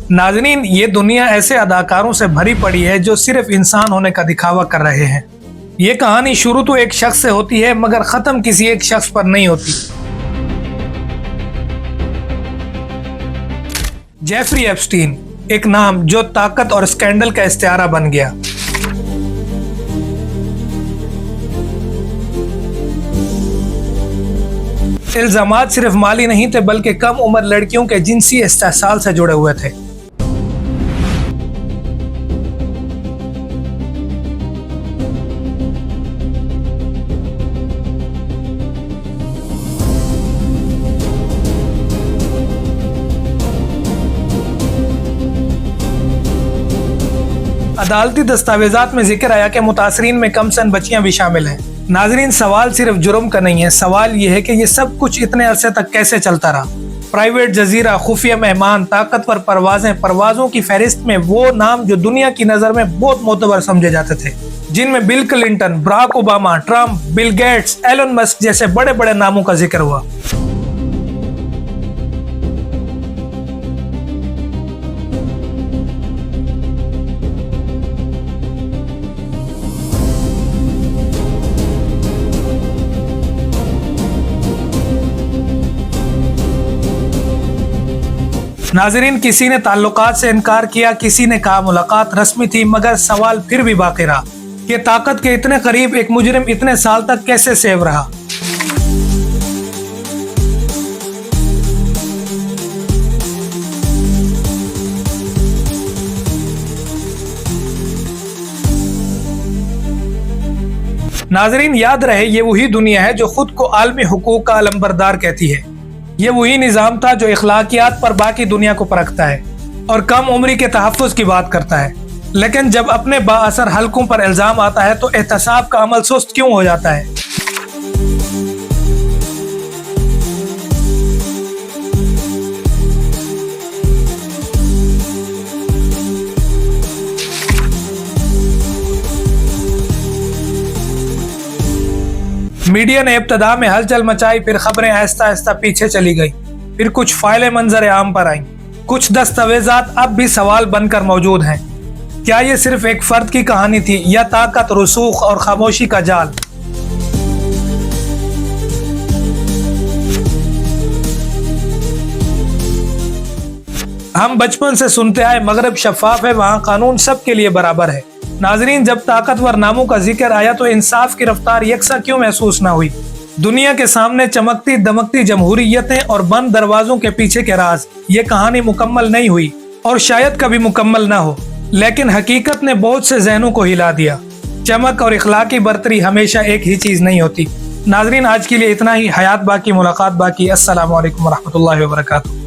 नाज़रीन, ये दुनिया ऐसे अदाकारों से भरी पड़ी है जो सिर्फ इंसान होने का दिखावा कर रहे हैं। ये कहानी शुरू तो एक शख्स से होती है मगर ख़त्म किसी एक शख्स पर नहीं होती। जेफरी एप्स्टीन, एक नाम जो ताकत और स्कैंडल का इस्तिआरा बन गया। इल्जामात सिर्फ माली नहीं थे बल्कि कम उम्र लड़कियों के जिनसी इस्तेहसाल से जुड़े हुए थे। अदालती दस्तावेजात में जिक्र आया कि मुतासरीन में कम सन बच्चियां भी शामिल हैं। नाजरीन, सवाल सिर्फ जुर्म का नहीं है, सवाल यह है कि ये सब कुछ इतने अरसे तक कैसे चलता रहा। प्राइवेट जजीरा, खुफिया मेहमान, ताकतवर परवाजें, परवाजों की फहरिस्त में वो नाम जो दुनिया की नजर में बहुत मोतबर समझे जाते थे, जिनमें Bill Clinton, Barack Obama, Trump, Bill Gates, Elon Musk जैसे बड़े बड़े नामों का जिक्र हुआ। नाजरीन, किसी ने ताल्लुकात से इनकार किया, किसी ने कहा मुलाकात रस्मी थी, मगर सवाल फिर भी बाकी रहा कि ताकत के इतने करीब एक मुजरिम इतने साल तक कैसे सेव रहा। नाजरीन, याद रहे ये वही दुनिया है जो खुद को आलमी हुकूक का अलंबरदार कहती है। ये वही निज़ाम था जो इखलाकियात पर बाकी दुनिया को परखता है और कम उम्री के तहफ़्फ़ुज़ की बात करता है। लेकिन जब अपने बाअसर हलकों पर इल्ज़ाम आता है तो एहतसाब का अमल सुस्त क्यों हो जाता है। मीडिया ने इब्तदा में हलचल मचाई, फिर खबरें आहिस्ता आहिस्ता पीछे चली गई, फिर कुछ फाइलें मंजर आम पर आईं, कुछ दस्तावेजात अब भी सवाल बनकर मौजूद हैं। क्या ये सिर्फ एक फर्द की कहानी थी या ताकत, रसूख और खामोशी का जाल? हम बचपन से सुनते आए मगरब शफाफ है, वहाँ कानून सबके लिए बराबर है। नाजरीन, जब ताकतवर नामों का जिक्र आया तो इंसाफ की रफ्तार यकसा क्यों महसूस ना हुई। दुनिया के सामने चमकती दमकती जमहूरियतें और बंद दरवाजों के पीछे के राज, ये कहानी मुकम्मल नहीं हुई और शायद कभी मुकम्मल ना हो, लेकिन हकीकत ने बहुत से ज़हनों को हिला दिया। चमक और इखलाकी बरतरी हमेशा एक ही चीज़ नहीं होती। नाजरीन, आज के लिए इतना ही। हयात बाकी, मुलाकात बाकी। अस्सलामु अलैकुम वरहमतुल्लाहि वबरकातुहू।